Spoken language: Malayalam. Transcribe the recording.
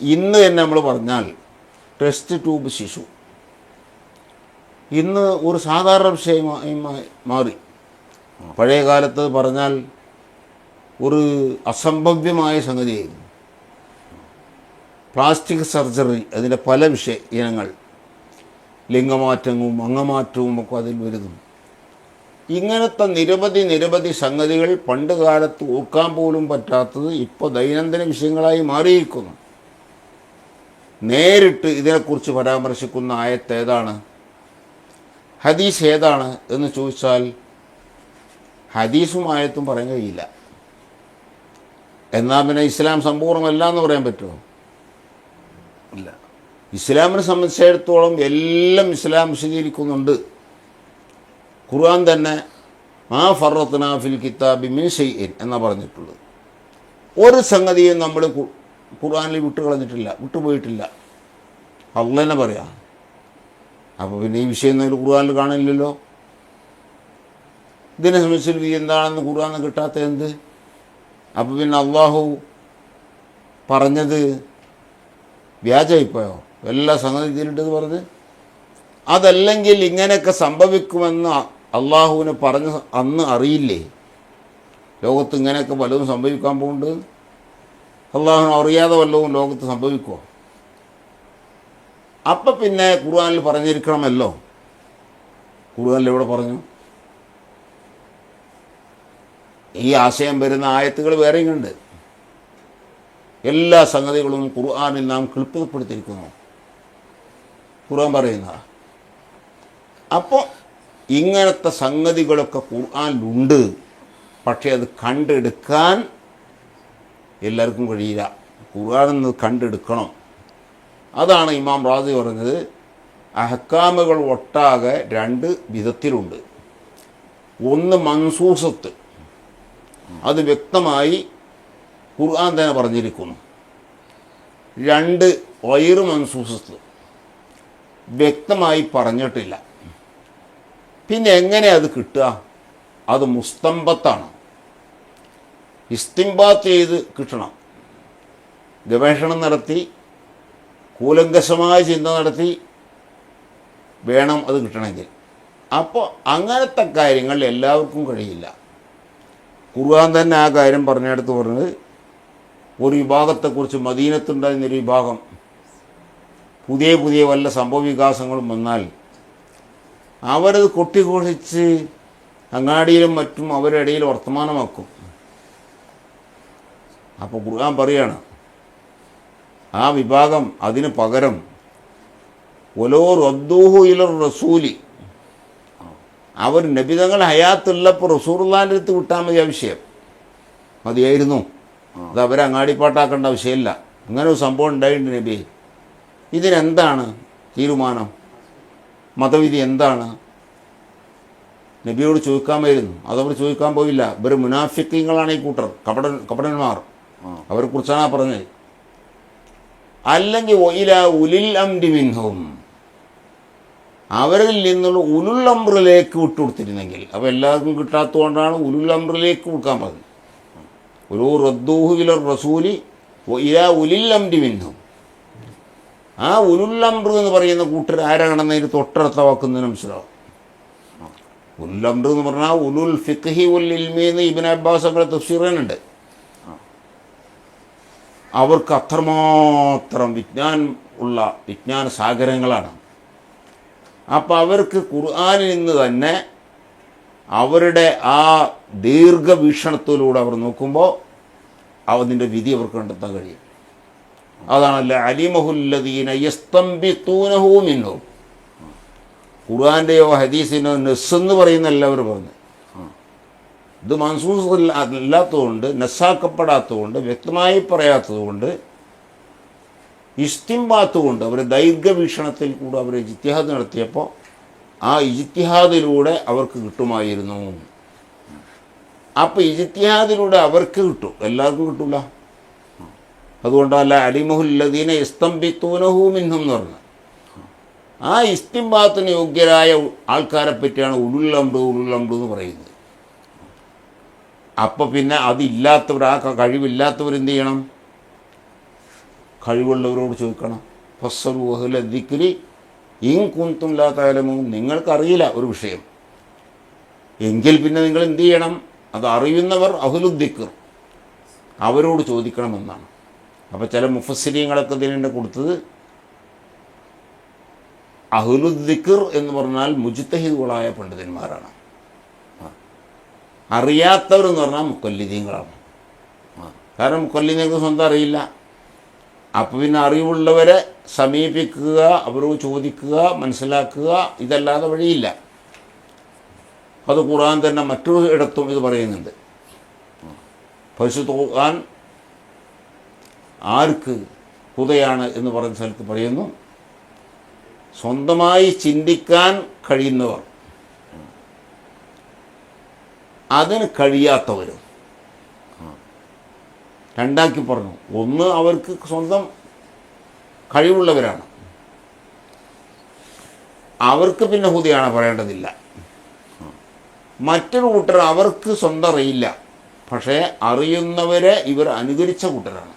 ഇന്ന് തന്നെ നമ്മൾ പറഞ്ഞാൽ ടെസ്റ്റ് ട്യൂബ് ശിശു ഇന്ന് ഒരു സാധാരണ വിഷയമായി മാറി. പഴയ കാലത്ത് പറഞ്ഞാൽ ഒരു അസംഭവ്യമായ സംഗതിയായിരുന്നു. പ്ലാസ്റ്റിക് സർജറി, അതിൻ്റെ പല ഇനങ്ങൾ, ലിംഗമാറ്റവും അംഗമാറ്റവും ഒക്കെ അതിൽ വരുന്നു. ഇങ്ങനത്തെ നിരവധി സംഗതികൾ പണ്ട് കാലത്ത് ഓർക്കാൻ പോലും പറ്റാത്തത് ഇപ്പോൾ ദൈനംദിന വിഷയങ്ങളായി മാറിയിരിക്കുന്നു. നേരിട്ട് ഇതിനെക്കുറിച്ച് പരാമർശിക്കുന്ന ആയത്ത് ഏതാണ്, ഹദീസ് ഏതാണ് എന്ന് ചോദിച്ചാൽ ഹദീസും ആയത്തും പറയാൻ കഴിയില്ല. എന്നാൽ പിന്നെ ഇസ്ലാം സമ്പൂർണ്ണമല്ല എന്ന് പറയാൻ പറ്റുമോ? ഇല്ല. ഇസ്ലാമിനെ സംബന്ധിച്ചിടത്തോളം എല്ലാം ഇസ്ലാം വിശദീകരിക്കുന്നുണ്ട്. ഖുർആൻ തന്നെ മാ ഫറത്നാ ഫിൽ കിതാബി മിൻ ഷൈഇൻ എന്നാണ് പറഞ്ഞിട്ടുള്ളത്. ഒരു സംഗതിയും നമ്മൾ ഖുർആനിൽ വിട്ടുകളഞ്ഞിട്ടില്ല, വിട്ടുപോയിട്ടില്ല. അള്ളാഹ് തന്നെ പറയാം. അപ്പോൾ പിന്നെ ഈ വിഷയം നമ്മൾ ഖുർആനിൽ കാണില്ലല്ലോ. ഇതിനെ സംബന്ധിച്ച് വിധി എന്താണെന്ന് ഖുർആനിൽ കിട്ടാത്ത എന്ത്? അപ്പോൾ പിന്നെ അള്ളാഹു പറഞ്ഞത് വ്യാജമായിപ്പോയോ? എല്ലാ സംഗതി ഇതിലുണ്ടെന്ന് പറഞ്ഞ്. അതല്ലെങ്കിൽ ഇങ്ങനെയൊക്കെ സംഭവിക്കുമെന്ന് അള്ളാഹുവിന് പറഞ്ഞ് അന്ന് അറിയില്ലേ? ലോകത്ത് ഇങ്ങനെയൊക്കെ വല്ലതും സംഭവിക്കാൻ പോകുന്നുണ്ട്. അള്ളാഹുവിന് അറിയാതെ വല്ലതും ലോകത്ത് സംഭവിക്കുമോ? അപ്പം പിന്നെ ഖുർആനിൽ പറഞ്ഞിരിക്കണമല്ലോ. ഖുർആനിൽ എവിടെ പറഞ്ഞു? ഈ ആശയം വരുന്ന ആയത്തുകൾ വേറെയുണ്ട്. എല്ലാ സംഗതികളും ഖുർആനിൽ നാം ക്ലിപ്പപ്പെടുത്തിയിരിക്കുന്നു. ഖുർആൻ പറയുന്ന അപ്പോൾ ഇങ്ങനത്തെ സംഗതികളൊക്കെ ഖുർആനിലുണ്ട്. പക്ഷേ അത് കണ്ടെടുക്കാൻ എല്ലാവർക്കും കഴിയില്ല. ഖുർആനിൽ കണ്ടെടുക്കണം. അതാണ് ഇമാം റാസി പറഞ്ഞത്, അഹ്കാമുകൾ ഒട്ടാകെ രണ്ട് വിധത്തിലുണ്ട്. ഒന്ന് മൻസൂസത്ത്, അത് വ്യക്തമായി ഖുർആൻ തന്നെ പറഞ്ഞിരിക്കുന്നു. രണ്ട് ഗൈറു മൻസൂസത്ത്, വ്യക്തമായി പറഞ്ഞിട്ടില്ല. പിന്നെ എങ്ങനെ അത് കിട്ടുക? അത് മുസ്തംബത്താണ്. ഇസ്തിംബാത്ത് ചെയ്ത് കിട്ടണം. ഗവേഷണം നടത്തി കൂലങ്കഷമായ ചിന്ത നടത്തി വേണം അത് കിട്ടണമെങ്കിൽ. അപ്പോൾ അങ്ങനത്തെ കാര്യങ്ങൾ എല്ലാവർക്കും കഴിയില്ല. ഖുർആൻ തന്നെ ആ കാര്യം പറഞ്ഞെടുത്ത് പറഞ്ഞത്, ഒരു വിഭാഗത്തെക്കുറിച്ച് മദീനത്തുണ്ടായിരുന്നൊരു വിഭാഗം പുതിയ വല്ല സംഭവ വികാസങ്ങളും വന്നാൽ അവരത് കൊട്ടിഘോഷിച്ച് അങ്ങാടിയിലും മറ്റും അവരുടെ ഇടയിൽ വർത്തമാനമാക്കും. അപ്പോൾ ഖുർആൻ പറയാണ്, ആ വിഭാഗം അതിന് പകരം ഒലോ റദ്ദൂഹു ഇലർ റസൂലി, അവർ നബിതങ്ങൾ ഹയാത്തുള്ളപ്പോൾ റസൂലുള്ളാഹിൻ്റെ അടുത്ത് വിട്ടാൽ മതി. ആ വിഷയം മതിയായിരുന്നു. അത് അവരെ അങ്ങാടിപ്പാട്ടാക്കേണ്ട വിഷയമില്ല. അങ്ങനെ ഒരു സംഭവം ഉണ്ടായിട്ടുണ്ട് നബി. ഇതിനെന്താണ് തീരുമാനം? മതവിധി എന്താണ്? നബിയോട് ചോദിക്കാമായിരുന്നു. അതവർ ചോദിക്കാൻ പോയില്ല. ഇവർ മുനാഫിക്കീങ്ങളാണ് ഈ കൂട്ടർ, കപടന്മാർ. അവരെക്കുറിച്ചാണ് പറഞ്ഞത്. അല്ലെങ്കിൽ ഒയില ഉലിൽ അംരി മിൻഹും, അവരിൽ നിന്നുള്ള ഉലുൽ അംറിലേക്ക് വിട്ടുകൊടുത്തിരുന്നെങ്കിൽ. അപ്പോൾ എല്ലാവർക്കും കിട്ടാത്തതുകൊണ്ടാണ് ഉലുൽ അംറിലേക്ക് കൊടുക്കാൻ പറഞ്ഞത്. ഒരു റദ്ദൂഹു ഇലർ റസൂലി ഒയില ഉലിൽ അംരി മിൻഹും. ആ ഉലുൽ അംർ എന്ന് പറയുന്ന കൂട്ടർ ആരാണെന്നതിന് തൊട്ടടുത്ത വാക്കുന്നതിന് മനസ്സിലാവും. ഉലുൽ അംർ എന്ന് പറഞ്ഞാൽ ഉലുൽ ഫിഖ്ഹി ഉൽ ഇൽമി എന്ന് ഇബ്നു അബ്ബാസ് ഒക്കെ തഫ്സീറിനുണ്ട്. അവർക്ക് അത്രമാത്രം വിജ്ഞാന സാഗരങ്ങളാണ്. അപ്പോൾ അവർക്ക് ഖുർആനിൽ നിന്ന് തന്നെ അവരുടെ ആ ദീർഘവീക്ഷണത്തിലൂടെ അവർ നോക്കുമ്പോൾ അതിൻ്റെ വിധി അവർക്ക് കണ്ടെത്താൻ കഴിയും. അതാണല്ലോ അലിമഹുല്ലദീന യസ്തംബിതൂനഹു മിൻഹു. ഖുർആൻ്റെയോ ഹദീസിനോ നെസ്സെന്ന് പറയുന്ന എല്ലാവരും പറഞ്ഞു. ഇത് മൻസൂസ് അല്ലാത്തതുകൊണ്ട്, നെസ്സാക്കപ്പെടാത്തതുകൊണ്ട്, വ്യക്തമായി പറയാത്തതുകൊണ്ട്, ഇസ്തിംബാത്ത് കൊണ്ട് അവർ ദൈർഘവീക്ഷണത്തിൽ കൂടെ അവർ ഇജ്തിഹാദ് നടത്തിയപ്പോൾ ആ ഇജ്തിഹാദിലൂടെ അവർക്ക് കിട്ടുമായിരുന്നു. അപ്പോൾ ഇജ്തിഹാദിലൂടെ അവർക്ക് കിട്ടും, എല്ലാവർക്കും കിട്ടില്ല. അതുകൊണ്ടല്ല അലിമഹുല്ലദീന യസ്തംബിതൂനഹു മിൻഹും എന്ന് പറഞ്ഞത്. ആ ഇസ്തിംബാത്തിന് യോഗ്യരായ ആൾക്കാരെ പറ്റിയാണ് ഉലുൽ അംർ എന്ന് പറയുന്നത്. അപ്പോൾ പിന്നെ അതില്ലാത്തവർ, ആ കഴിവില്ലാത്തവർ എന്ത് ചെയ്യണം? കഴിവുള്ളവരോട് ചോദിക്കണം. ഫസ്സലു അഹ്ല ദിക്രി ഇൻ കുന്തും ലാ തഅലമൂൻ. നിങ്ങൾക്കറിയില്ല ഒരു വിഷയം എങ്കിൽ പിന്നെ നിങ്ങൾ എന്ത് ചെയ്യണം? അത് അറിയുന്നവർ അഹ്ലുദ്ദിക്ർ, അവരോട് ചോദിക്കണമെന്നാണ്. അപ്പോൾ ചില മുഫസ്സിരീങ്ങളൊക്കെ ഇതിനെ കൊടുത്തത് അഹ്ലുദ്ദിക്ർ എന്ന് പറഞ്ഞാൽ മുജ്തഹിദുകളായ പണ്ഡിതന്മാരാണ്. അറിയാത്തവരെന്ന് പറഞ്ഞാൽ മുഖല്ലിദീങ്ങളാണ്. കാരണം മുഖല്ലിദീങ്ങൾക്ക് സ്വന്തം അറിയില്ല. അപ്പോൾ പിന്നെ അറിവുള്ളവരെ സമീപിക്കുക, അവരോട് ചോദിക്കുക, മനസ്സിലാക്കുക, ഇതല്ലാതെ വഴിയില്ല. അത് ഖുർആൻ തന്നെ മറ്റൊരു ഇടത്തും ഇത് പറയുന്നുണ്ട്. പരിശുദ്ധ ഖുർആൻ ആർക്ക് ഹുദയാണ് എന്ന് പറയുന്ന സ്ഥലത്ത് പറയുന്നു, സ്വന്തമായി ചിന്തിക്കാൻ കഴിയുന്നവർ, അതിന് കഴിയാത്തവരും. രണ്ടാക്കി പറഞ്ഞു. ഒന്ന് അവർക്ക് സ്വന്തം കഴിവുള്ളവരാണ്, അവർക്ക് പിന്നെ ഹുദയാണ് പറയേണ്ടതില്ല. മറ്റൊരു കൂട്ടർ അവർക്ക് സ്വന്തം അറിയില്ല, പക്ഷേ അറിയുന്നവരെ ഇവർ അനുകരിച്ച കൂട്ടരാണ്.